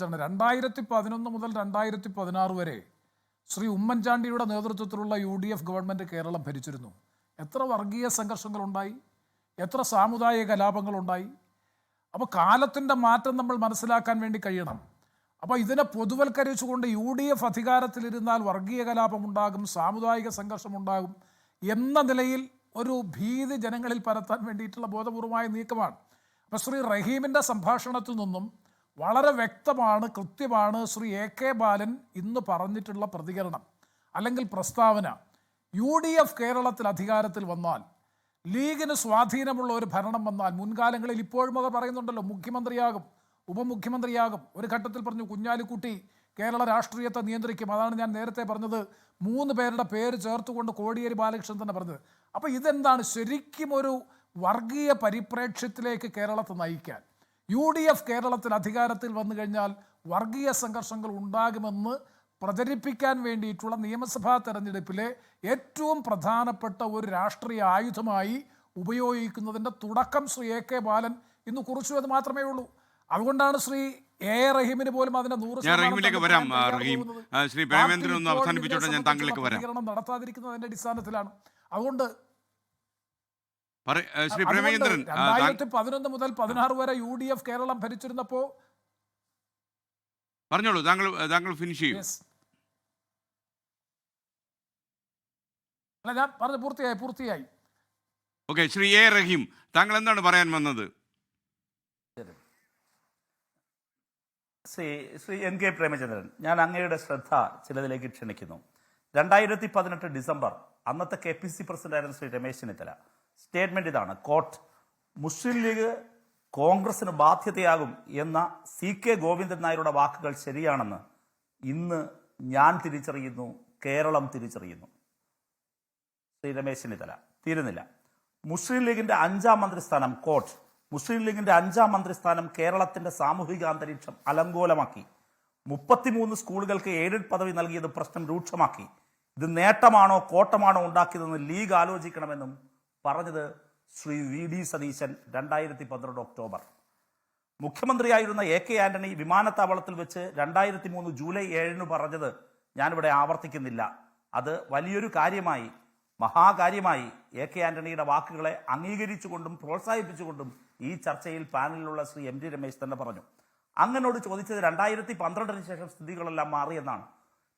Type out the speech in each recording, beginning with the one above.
2011 മുതൽ 2016 വരെ ശ്രീ ഉമ്മൻചാണ്ടിയുടെ നേതൃത്വത്തിലുള്ള UDF ഗവൺമെൻറ് കേരളം ഭരിച്ചിരുന്നു. എത്ര വർഗീയ സംഘർഷങ്ങളുണ്ടായി, എത്ര സാമുദായിക കലാപങ്ങളുണ്ടായി. അപ്പോൾ കാലത്തിൻ്റെ മാറ്റം നമ്മൾ മനസ്സിലാക്കാൻ വേണ്ടി കഴിയണം. അപ്പോൾ ഇതിനെ പൊതുവൽക്കരിച്ചുകൊണ്ട് UDF അധികാരത്തിലിരുന്നാൽ വർഗീയ കലാപമുണ്ടാകും, സാമുദായിക സംഘർഷമുണ്ടാകും എന്ന നിലയിൽ ഒരു ഭീതി ജനങ്ങളിൽ പരത്താൻ വേണ്ടിയിട്ടുള്ള ബോധപൂർവമായ നീക്കമാണ്. അപ്പോൾ ശ്രീ റഹീമിൻ്റെ സംഭാഷണത്തിൽ നിന്നും വളരെ വ്യക്തമാണ്, കൃത്യമാണ് ശ്രീ AK ബാലൻ ഇന്ന് പറഞ്ഞിട്ടുള്ള പ്രതികരണം അല്ലെങ്കിൽ പ്രസ്താവന. UDF കേരളത്തിൽ അധികാരത്തിൽ വന്നാൽ, ലീഗിന് സ്വാധീനമുള്ള ഒരു ഭരണം വന്നാൽ, മുൻകാലങ്ങളിൽ ഇപ്പോഴും അവർ പറയുന്നുണ്ടല്ലോ മുഖ്യമന്ത്രിയാകും, ഉപമുഖ്യമന്ത്രിയാകും. ഒരു ഘട്ടത്തിൽ പറഞ്ഞു കുഞ്ഞാലിക്കുട്ടി കേരള രാഷ്ട്രീയത്തെ നിയന്ത്രിക്കും. അതാണ് ഞാൻ നേരത്തെ പറഞ്ഞത്, 3 പേരുടെ പേര് ചേർത്തുകൊണ്ട് കോടിയേരി ബാലകൃഷ്ണൻ തന്നെ പറഞ്ഞത്. അപ്പോൾ ഇതെന്താണ് ശരിക്കും ഒരു വർഗീയ പരിപ്രേക്ഷ്യത്തിലേക്ക് കേരളത്തെ നയിക്കാൻ. UDF കേരളത്തിൽ അധികാരത്തിൽ വന്നു കഴിഞ്ഞാൽ വർഗീയ സംഘർഷങ്ങൾ ഉണ്ടാകുമെന്ന് പ്രചരിപ്പിക്കാൻ വേണ്ടിയിട്ടുള്ള നിയമസഭാ തെരഞ്ഞെടുപ്പിലെ ഏറ്റവും പ്രധാനപ്പെട്ട ഒരു രാഷ്ട്രീയ ആയുധമായി ഉപയോഗിക്കുന്നതിൻ്റെ തുടക്കം ശ്രീ AK ബാലൻ ഇന്ന് കുറിച്ചു എന്ന് മാത്രമേ ഉള്ളൂ. അതുകൊണ്ടാണ് ശ്രീ A റഹീമിന് പോലും അതിന്റെ 100% നടത്താതിരിക്കുന്നതിന്റെ അടിസ്ഥാനത്തിലാണ്. അതുകൊണ്ട് 2011 മുതൽ 2016 വരെ UDF കേരളം ഭരിച്ചിരുന്നപ്പോ പറഞ്ഞോളൂ, താങ്കൾ ഫിനിഷ് ചെയ്യൂ. അല്ല, ഞാൻ പറഞ്ഞു പൂർത്തിയായി. ഓക്കെ, ശ്രീ A റഹീം, താങ്കൾ എന്താണ് പറയാൻ വന്നത്? ശ്രീ NK പ്രേമചന്ദ്രൻ, ഞാൻ അങ്ങയുടെ ശ്രദ്ധ ചിലതിലേക്ക് ക്ഷണിക്കുന്നു. 2018 ഡിസംബർ അന്നത്തെ KPC പ്രസിഡന്റായിരുന്ന ശ്രീ രമേശ് ചെന്നിത്തല സ്റ്റേറ്റ്മെന്റ് ഇതാണ്: കോട്ട്, മുസ്ലിം ലീഗ് കോൺഗ്രസിന് ബാധ്യതയാകും എന്ന CK ഗോവിന്ദൻ നായരുടെ വാക്കുകൾ ശരിയാണെന്ന് ഇന്ന് ഞാൻ തിരിച്ചറിയുന്നു, കേരളം തിരിച്ചറിയുന്നു. ശ്രീ രമേശ് ചെന്നിത്തല തീരുന്നില്ല. മുസ്ലിം ലീഗിന്റെ 5ാം മന്ത്രിസ്ഥാനം, കോട്ട്, മുസ്ലിം ലീഗിന്റെ 5ാം മന്ത്രിസ്ഥാനം കേരളത്തിന്റെ സാമൂഹിക അന്തരീക്ഷം അലങ്കോലമാക്കി. 33 സ്കൂളുകൾക്ക് എയ്ഡഡ് പദവി നൽകിയത് പ്രശ്നം രൂക്ഷമാക്കി. ഇത് നേട്ടമാണോ കോട്ടമാണോ ഉണ്ടാക്കിയതെന്ന് ലീഗ് ആലോചിക്കണമെന്നും പറഞ്ഞത് ശ്രീ VD സതീശൻ 2012 ഒക്ടോബർ. മുഖ്യമന്ത്രിയായിരുന്ന AK ആന്റണി വിമാനത്താവളത്തിൽ വെച്ച് 2003 ജൂലൈ 7 പറഞ്ഞത് ഞാനിവിടെ ആവർത്തിക്കുന്നില്ല. അത് വലിയൊരു കാര്യമായി, മഹാകാര്യമായി AK ആന്റണിയുടെ വാക്കുകളെ അംഗീകരിച്ചുകൊണ്ടും പ്രോത്സാഹിപ്പിച്ചുകൊണ്ടും ഈ ചർച്ചയിൽ പാനലിലുള്ള ശ്രീ MT രമേശ് തന്നെ പറഞ്ഞു. അങ്ങനോട് ചോദിച്ചത് 2012 ശേഷം സ്ഥിതികളെല്ലാം മാറിയെന്നാണ്.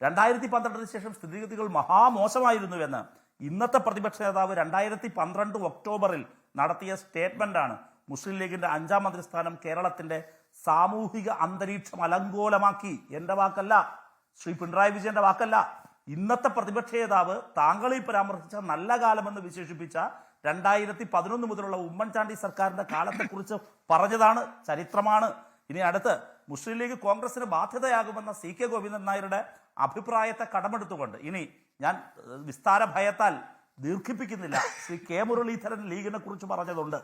2012 ശേഷം സ്ഥിതിഗതികൾ മഹാമോശമായിരുന്നുവെന്ന് ഇന്നത്തെ പ്രതിപക്ഷ നേതാവ് 2012 ഒക്ടോബറിൽ നടത്തിയ സ്റ്റേറ്റ്മെന്റാണ് മുസ്ലിം ലീഗിന്റെ 5ാം മന്ത്രിസ്ഥാനം കേരളത്തിന്റെ സാമൂഹിക അന്തരീക്ഷം അലങ്കോലമാക്കി. എന്റെ വാക്കല്ല, ശ്രീ പിണറായി വിജയന്റെ വാക്കല്ല. ഇന്നത്തെ പ്രതിപക്ഷ നേതാവ് താങ്കൾ ഈ പരാമർശിച്ച നല്ല കാലമെന്ന് വിശേഷിപ്പിച്ച 2011 മുതലുള്ള ഉമ്മൻചാണ്ടി സർക്കാരിന്റെ കാലത്തെക്കുറിച്ച് പറഞ്ഞതാണ്, ചരിത്രമാണ്. ഇനി അടുത്ത് മുസ്ലിം ലീഗ് കോൺഗ്രസിന് ബാധ്യതയാകുമെന്ന CK ഗോവിന്ദൻ നായരുടെ അഭിപ്രായത്തെ കടമെടുത്തുകൊണ്ട് ഇനി ഞാൻ വിസ്താര ഭയത്താൽ ദീർഘിപ്പിക്കുന്നില്ല. ശ്രീ K മുരളീധരൻ ലീഗിനെ കുറിച്ച് പറഞ്ഞതുണ്ട്.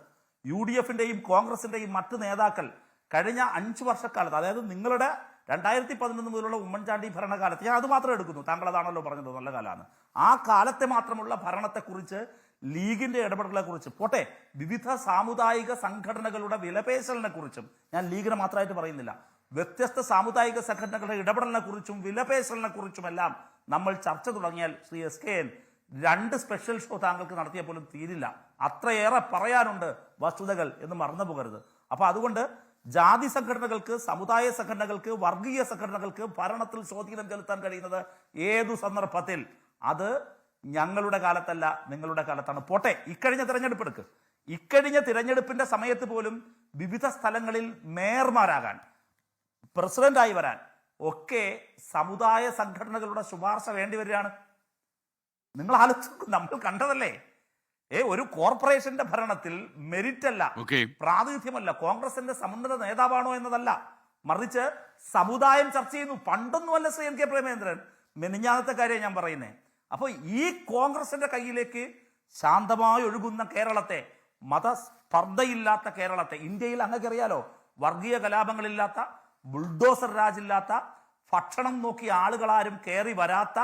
UDFന്റെയും കോൺഗ്രസിന്റെയും മറ്റ് നേതാക്കൾ കഴിഞ്ഞ 5 വർഷക്കാലത്ത്, അതായത് നിങ്ങളുടെ 2011 മുതലുള്ള ഉമ്മൻചാണ്ടി ഭരണകാലത്ത്, ഞാൻ അത് മാത്രം എടുക്കുന്നു, താങ്കൾ അതാണല്ലോ പറഞ്ഞത് നല്ല കാലമാണ്, ആ കാലത്തെ മാത്രമുള്ള ഭരണത്തെക്കുറിച്ച്, ലീഗിന്റെ ഇടപെടലിനെ കുറിച്ച് പോട്ടെ, വിവിധ സാമുദായിക സംഘടനകളുടെ വിലപേശലിനെ കുറിച്ചും, ഞാൻ ലീഗിനെ മാത്രമായിട്ട് പറയുന്നില്ല, വ്യത്യസ്ത സാമുദായിക സംഘടനകളുടെ ഇടപെടലിനെ കുറിച്ചും വിലപേശലിനെ കുറിച്ചുമെല്ലാം നമ്മൾ ചർച്ച തുടങ്ങിയാൽ ശ്രീ SKN 2 സ്പെഷ്യൽ ഷോ താങ്കൾക്ക് നടത്തിയ പോലും തീരില്ല. അത്രയേറെ പറയാനുണ്ട് വസ്തുതകൾ എന്ന് മറന്നു പോകരുത്. അപ്പൊ അതുകൊണ്ട് ജാതി സംഘടനകൾക്ക്, സമുദായ സംഘടനകൾക്ക്, വർഗീയ സംഘടനകൾക്ക് ഭരണത്തിൽ സ്വാധീനം ചെലുത്താൻ കഴിയുന്നത് ഏതു സന്ദർഭത്തിൽ, അത് ഞങ്ങളുടെ കാലത്തല്ല, നിങ്ങളുടെ കാലത്താണ്. പോട്ടെ, ഇക്കഴിഞ്ഞ തിരഞ്ഞെടുപ്പ് എടുക്ക്. ഇക്കഴിഞ്ഞ തിരഞ്ഞെടുപ്പിന്റെ സമയത്ത് പോലും വിവിധ സ്ഥലങ്ങളിൽ മേയർമാരാകാൻ, പ്രസിഡന്റായി വരാൻ ഒക്കെ സമുദായ സംഘടനകളുടെ ശുപാർശ വേണ്ടി വരികയാണ്. നിങ്ങൾ ആലോചിക്കും, നമ്മൾ കണ്ടതല്ലേ. ഒരു കോർപ്പറേഷന്റെ ഭരണത്തിൽ മെരിറ്റ് അല്ല, പ്രാതിനിധ്യമല്ല, കോൺഗ്രസിന്റെ സമുന്നത നേതാവാണോ എന്നതല്ല, മറിച്ച് സമുദായം ചർച്ച ചെയ്യുന്നു. പണ്ടൊന്നുമല്ല ശ്രീ NK പ്രേമചന്ദ്രൻ, മെനിഞ്ഞാന്നത്തെ കാര്യം ഞാൻ പറയുന്നേ. അപ്പോൾ ഈ കോൺഗ്രസിന്റെ കയ്യിലേക്ക് ശാന്തമായി ഒഴുകുന്ന കേരളത്തെ, മതസ്പർദ്ധയില്ലാത്ത കേരളത്തെ, ഇന്ത്യയിൽ അങ്ങക്കറിയാലോ, വർഗീയ കലാപങ്ങളില്ലാത്ത, ബുൾഡോസർ രാജില്ലാത്ത, ഭക്ഷണം നോക്കി ആളുകളാരും കയറി വരാത്ത,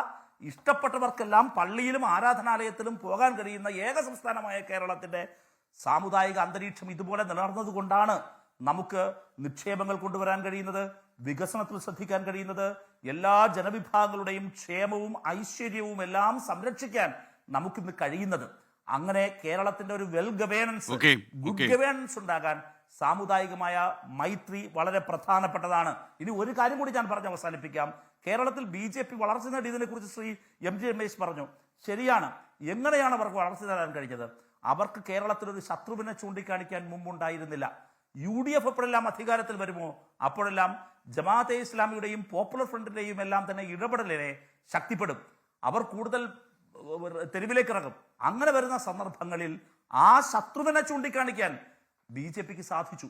ഇഷ്ടപ്പെട്ടവർക്കെല്ലാം പള്ളിയിലും ആരാധനാലയത്തിലും പോകാൻ കഴിയുന്ന ഏക സംസ്ഥാനമായ കേരളത്തിന്റെ സാമുദായിക അന്തരീക്ഷം ഇതുപോലെ നിലനിർന്നത് കൊണ്ടാണ് നമുക്ക് നിക്ഷേപങ്ങൾ കൊണ്ടുവരാൻ കഴിയുന്നത്, വികസനത്തിൽ ശ്രദ്ധിക്കാൻ കഴിയുന്നത് എല്ലാ ജനവിഭാഗങ്ങളുടെയും ക്ഷേമവും ഐശ്വര്യവും എല്ലാം സംരക്ഷിക്കാൻ നമുക്കിന്ന് കഴിയുന്നത്. അങ്ങനെ കേരളത്തിന്റെ ഒരു വെൽ ഗവേണൻസ്, ഗുഡ് ഗവേണൻസ് ഉണ്ടാകാൻ സാമുദായികമായ മൈത്രി വളരെ പ്രധാനപ്പെട്ടതാണ്. ഇനി ഒരു കാര്യം കൂടി ഞാൻ പറഞ്ഞ് അവസാനിപ്പിക്കാം. കേരളത്തിൽ BJP വളർച്ച നേടിയതിനെ കുറിച്ച് ശ്രീ MG രമേശ് പറഞ്ഞു. ശരിയാണ്. എങ്ങനെയാണ് അവർക്ക് വളർച്ച നേടാൻ കഴിഞ്ഞത്? അവർക്ക് കേരളത്തിൽ ഒരു ശത്രുവിനെ ചൂണ്ടിക്കാണിക്കാൻ മുമ്പുണ്ടായിരുന്നില്ല. UDF എപ്പോഴെല്ലാം അധികാരത്തിൽ വരുമോ അപ്പോഴെല്ലാം ജമാഅത്തെ ഇസ്ലാമിയുടെയും പോപ്പുലർ ഫ്രണ്ടിന്റെയും എല്ലാം തന്നെ ഇടപെടലിനെ ശക്തിപ്പെടും. അവർ കൂടുതൽ തെരുവിലേക്ക് ഇറങ്ങും. അങ്ങനെ വരുന്ന സന്ദർഭങ്ങളിൽ ആ ശത്രുവിനെ ചൂണ്ടിക്കാണിക്കാൻ BJPക്ക് സാധിച്ചു.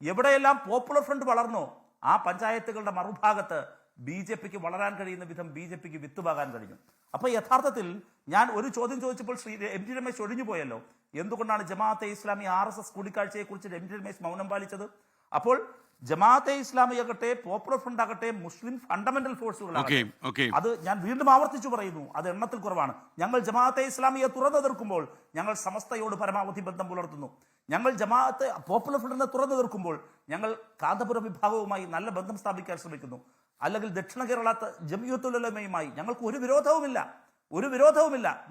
എവിടെയെല്ലാം പോപ്പുലർ ഫ്രണ്ട് വളർന്നോ ആ പഞ്ചായത്തുകളുടെ മറുഭാഗത്ത് BJPക്ക് വളരാൻ കഴിയുന്ന വിധം BJPക്ക് വിത്തുപാകാൻ കഴിഞ്ഞു. അപ്പൊ യഥാർത്ഥത്തിൽ ഞാൻ ഒരു ചോദ്യം ചോദിച്ചപ്പോൾ ശ്രീ MG രമേശ് ഒഴിഞ്ഞു പോയല്ലോ. എന്തുകൊണ്ടാണ് ജമാഅത്തെ ഇസ്ലാമി RSS കൂടിക്കാഴ്ചയെ കുറിച്ച് MG രമേശ് മൗനം പാലിച്ചത്? അപ്പോൾ ജമാഅത്തെ ഇസ്ലാമി ആകട്ടെ, പോപ്പുലർ ഫ്രണ്ട് ആകട്ടെ, മുസ്ലിം ഫണ്ടമെന്റൽ ഫോഴ്സുകളാകട്ടെ, അത് ഞാൻ വീണ്ടും ആവർത്തിച്ചു പറയുന്നു, അത് എണ്ണത്തിൽ കുറവാണ്. ഞങ്ങൾ ജമാഅത്തെ ഇസ്ലാമിയെ തുറന്നെതിർക്കുമ്പോൾ ഞങ്ങൾ സമസ്തയോട് പരമാവധി ബന്ധം പുലർത്തുന്നു. ഞങ്ങൾ ജമാഅത്തെ പോപ്പുലർ ഫ്രണ്ടിനെ തുറന്നെതിർക്കുമ്പോൾ ഞങ്ങൾ കാന്തപുരം വിഭാഗവുമായി നല്ല ബന്ധം സ്ഥാപിക്കാൻ ശ്രമിക്കുന്നു. അല്ലെങ്കിൽ ദക്ഷിണ കേരള ജമിയത്തുൽ ഉലമയുമായി ഞങ്ങൾക്ക് ഒരു വിരോധവുമില്ല.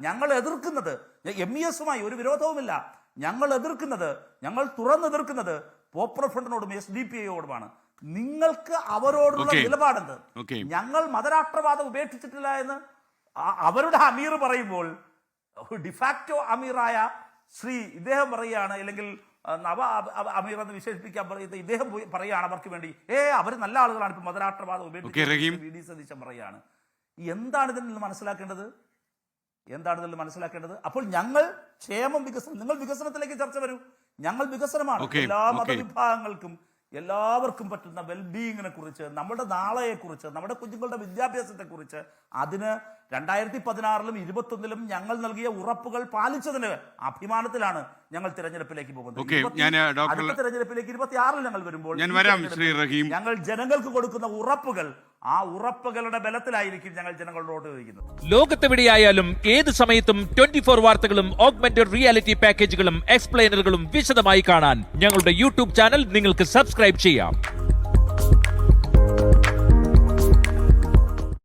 ഞങ്ങൾ എതിർക്കുന്നത് MESുമായി ഒരു വിരോധവുമില്ല. ഞങ്ങൾ തുറന്നെതിർക്കുന്നത് പോപ്പുലർ ഫ്രണ്ടിനോടും SDPIയോടുമാണ്. നിങ്ങൾക്ക് അവരോടുള്ള നിലപാടെന്ത്? ഞങ്ങൾ മതരാഷ്ട്രവാദം ഉപേക്ഷിച്ചിട്ടില്ല എന്ന് അവരുടെ അമീർ പറയുമ്പോൾ ഡിഫാക്റ്റോ അമീറായ ഇദ്ദേഹം പറയുകയാണ്, അല്ലെങ്കിൽ നവ അമീർ എന്ന് വിശേഷിപ്പിക്കാൻ പറയുന്നത് ഇദ്ദേഹം പറയുകയാണ് അവർക്ക് വേണ്ടി അവർ നല്ല ആളുകളാണ്, ഇപ്പൊ മതരാഷ്ട്രവാദം ഉപേക്ഷിച്ച് VD സതീശൻ പറയുകയാണ്. എന്താണ് ഇതിൽ നിന്ന് മനസ്സിലാക്കേണ്ടത്? അപ്പോൾ ഞങ്ങൾ ക്ഷേമം, വികസനം, നിങ്ങൾ വികസനത്തിലേക്ക് ചർച്ച വരൂ. ഞങ്ങൾ വികസനമാണ്. എല്ലാ മതവിഭാഗങ്ങൾക്കും എല്ലാവർക്കും പറ്റുന്ന വെൽബീയിങ്ങിനെ കുറിച്ച്, നമ്മുടെ നാളെയെക്കുറിച്ച്, നമ്മുടെ കുഞ്ഞുങ്ങളുടെ വിദ്യാഭ്യാസത്തെക്കുറിച്ച്, അതിന് 2016-ലും 2021-ലും ഞങ്ങൾ നൽകിയ ഉറപ്പുകൾ പാലിച്ചതിന് അഭിമാനത്തിലാണ് ഞങ്ങൾ തിരഞ്ഞെടുപ്പിലേക്ക് പോകുന്നത്. അടുത്ത തിരഞ്ഞെടുപ്പിലേക്ക് 26-ൽ ഞങ്ങൾ വരുമ്പോൾ ഞങ്ങൾ ജനങ്ങൾക്ക് കൊടുക്കുന്ന ഉറപ്പുകൾ, ആ ഉറപ്പുകളുടെ ബലത്തിലായിരിക്കും ഞങ്ങൾ ജനങ്ങളോട് വോട്ട് ചോദിക്കുന്നത്. ലോകത്തെവിടെയായാലും ഏത് സമയത്തും 24 വാർത്തകളും ഓഗ്മെന്റഡ് റിയാലിറ്റി പാക്കേജുകളും എക്സ്പ്ലെയിനറുകളും വിശദമായി കാണാൻ ഞങ്ങളുടെ YouTube ചാനൽ നിങ്ങൾക്ക് സബ്സ്ക്രൈബ് ചെയ്യാം.